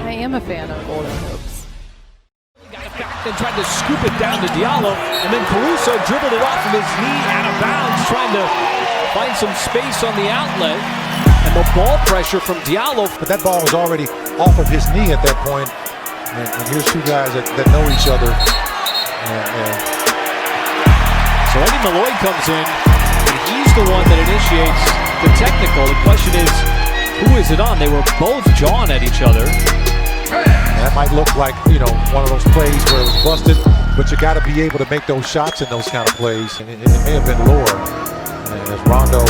I am a fan of Golden Hoops. Got it back and tried to scoop it down to Diallo, and then Caruso dribbled it off of his knee out of bounds, trying to find some space on the outlet. And the ball pressure from Diallo. But that ball was already off of his knee at that point. And here's two guys that know each other. So Eddie Malloy comes in, and he's the one that initiates the technical. The question is, who is it on? They were both jawing at each other. And that might look like, you know, one of those plays where it was busted, but you got to be able to make those shots in those kind of plays. And it may have been lower. And as Rondo,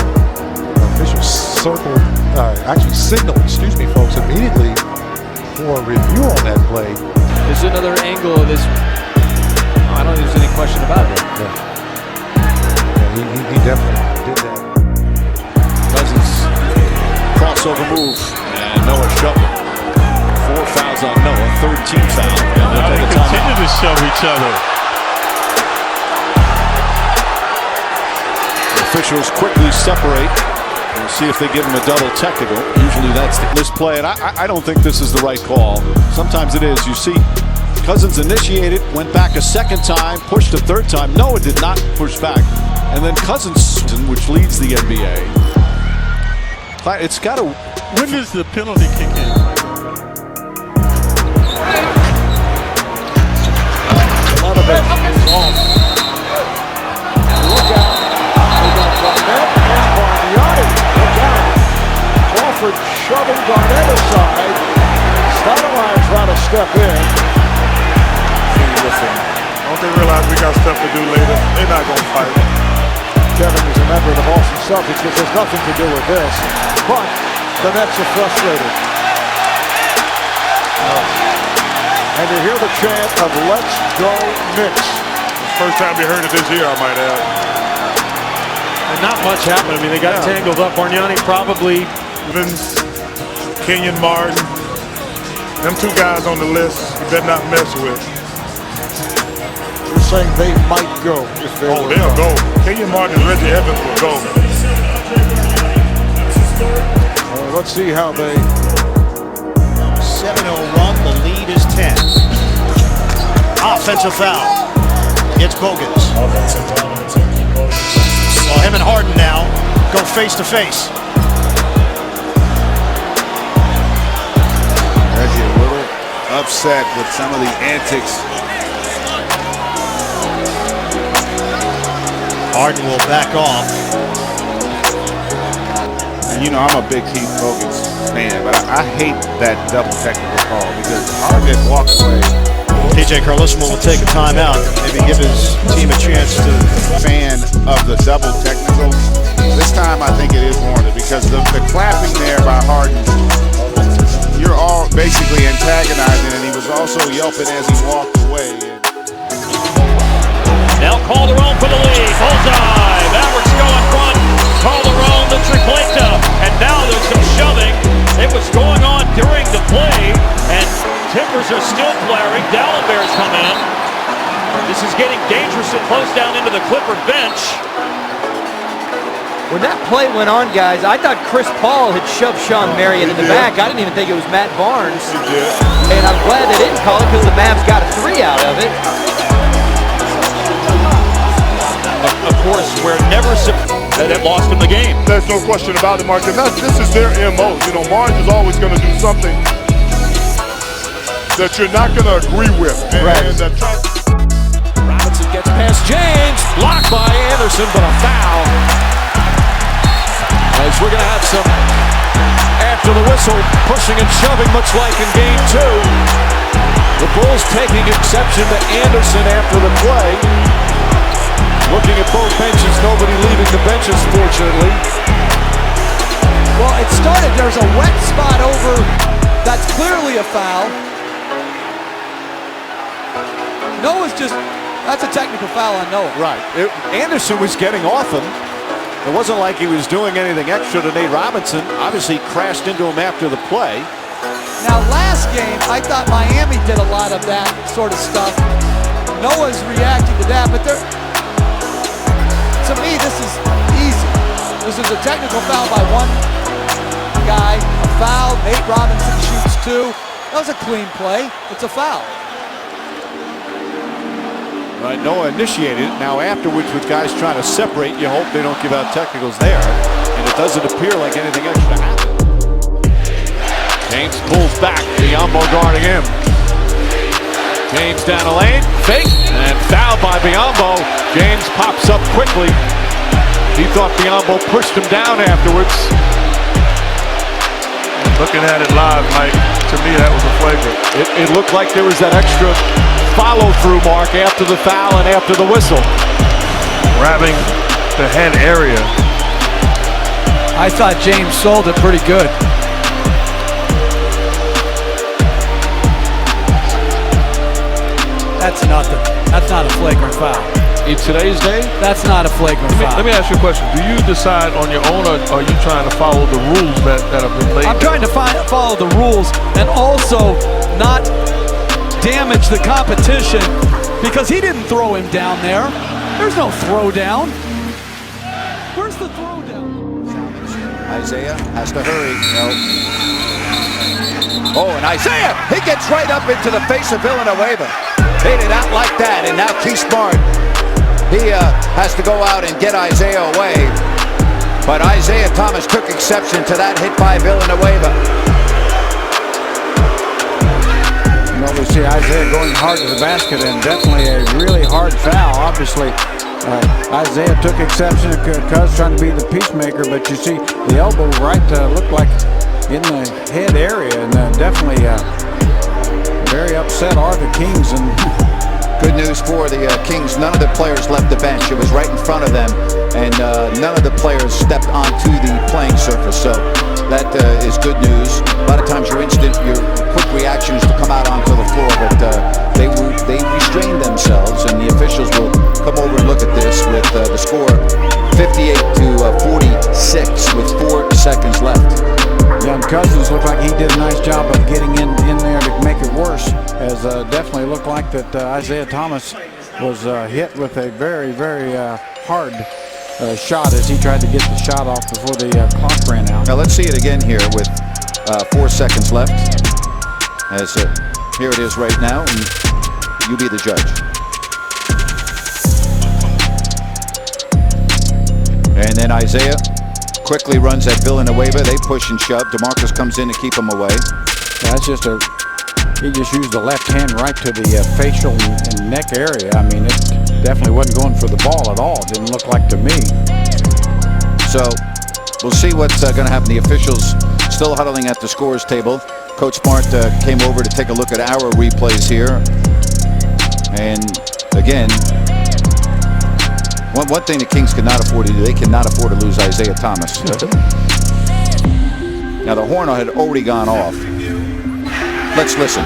official circled, actually signaled, excuse me, folks, immediately for a review on that play. There's another angle of this. I don't think there's any question about it. Yeah. He definitely did that. Cousins crossover move, and Noah shoved him. 4 fouls on Noah, 13 foul. They continue to shove each other. The officials quickly separate and see if they give him a double technical. Usually that's this play, and I don't think this is the right call. Sometimes it is. You see Cousins initiated, went back a second time, pushed a third time. Noah did not push back. And then Cousins, which leads the NBA. It's got to. When does the penalty kick in? A lot of it is off. Look out. They got Garnett and Bargnani. Look out. Crawford shoving Garnett aside. Stoudemire trying to step in. Listen, don't they realize we got stuff to do later? They're not going to fight. Kevin is a member of the Boston Celtics, which has nothing to do with this. But the Nets are frustrated. And you hear the chant of "Let's go Knicks." First time you heard it this year, I might add. And not much happened. I mean, they got tangled up. Bargnani probably. Vince, Kenyon Martin, them two guys on the list you better not mess with. You're saying they might go if they were they'll go. Kenyon Martin and Reggie Evans will go. Let's see how they. 7-0 run, the lead is 10. Offensive foul. It's Bogans. Saw him and Harden now go face to face. Reggie a little upset with some of the antics. Harden will back off. And you know, I'm a big Keith Bogans fan, but I hate that double technical call because Harden walked away. TJ Carlissimo will take a timeout, maybe give his team a chance to. Fan of the double technical. This time I think it is warranted because the clapping there by Harden, you're all basically antagonizing, and he was also yelping as he walked away. Now Calderon for the lead. Bullseye. Mavericks go in front. Calderon, the tripleta. And now there's some shoving. It was going on during the play. And timbers are still flaring. Dallenberg's come in. This is getting dangerous and close down into the Clipper bench. When that play went on, guys, I thought Chris Paul had shoved Sean Marion in the back. I didn't even think it was Matt Barnes. And I'm glad they didn't call it because the Mavs got a 3 out of it. Of course, we're never that lost him the game. There's no question about it, Mark. And this is their MO. You know, Barnes is always going to do something that you're not going to agree with. Robinson gets past James, blocked by Anderson, but a foul. As we're going to have some, after the whistle, pushing and shoving, much like in game 2. The Bulls taking exception to Anderson after the play. Looking at both benches, nobody leaving the benches, fortunately. Well, it started, there's a wet spot over, that's clearly a foul. Noah's just, that's a technical foul on Noah. Right. Anderson was getting off him. It wasn't like he was doing anything extra to Nate Robinson. Obviously crashed into him after the play. Now last game, I thought Miami did a lot of that sort of stuff. Noah's reacting to that, but to me, this is easy. This is a technical foul by one guy, a foul. Nate Robinson shoots 2. That was a clean play. It's a foul. Right, Noah initiated it. Now afterwards, with guys trying to separate, you hope they don't give out technicals there. And it doesn't appear like anything extra happened. James pulls back, Biyombo guarding him. James down the lane, fake, and fouled by Biyombo. James pops up quickly. He thought Biyombo pushed him down afterwards. Looking at it live, Mike, to me that was a flagrant. It looked like there was that extra follow-through, Mark, after the foul and after the whistle. Grabbing the head area. I thought James sold it pretty good. That's nothing. That's not a flagrant foul. In today's day? That's not a flagrant foul. Let me ask you a question. Do you decide on your own, or are you trying to follow the rules that have been laid? I'm trying to follow the rules and also not damage the competition, because he didn't throw him down there. There's no throw down. Where's the throw down? Isaiah has to hurry. No. Oh, and Isaiah, he gets right up into the face of Villanueva. Made it out like that, and now Keith Smart, he has to go out and get Isaiah away. But Isaiah Thomas took exception to that hit by Villanueva. Well, we see Isaiah going hard to the basket, and definitely a really hard foul. Obviously, Isaiah took exception because trying to be the peacemaker, but you see the elbow right looked like in the head area, and definitely very upset are the Kings. And good news for the Kings, none of the players left the bench. It was right in front of them, and none of the players stepped onto the playing surface, so that is good news. A lot of times your quick reaction is to come out onto the floor, but they restrained themselves, and the officials will come over and look at this with the score 58-46 with 4 seconds left. Young Cousins looked like he did a nice job of getting in there to make it worse, as definitely looked like that Isaiah Thomas was hit with a very, very hard shot as he tried to get the shot off before the clock ran out. Now let's see it again here with 4 seconds left. As here it is right now, and you be the judge. And then Isaiah quickly runs at Villanueva. They push and shove. DeMarcus comes in to keep him away. That's just he just used the left hand right to the facial and neck area. I mean, it definitely wasn't going for the ball at all. It didn't look like to me. So we'll see what's going to happen. The officials still huddling at the scores table. Coach Smart came over to take a look at our replays here. And again, one thing the Kings cannot afford to do, they cannot afford to lose Isaiah Thomas. Now the horn had already gone off. Let's listen.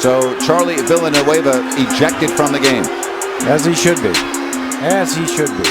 So Charlie Villanueva ejected from the game. As he should be. As he should be.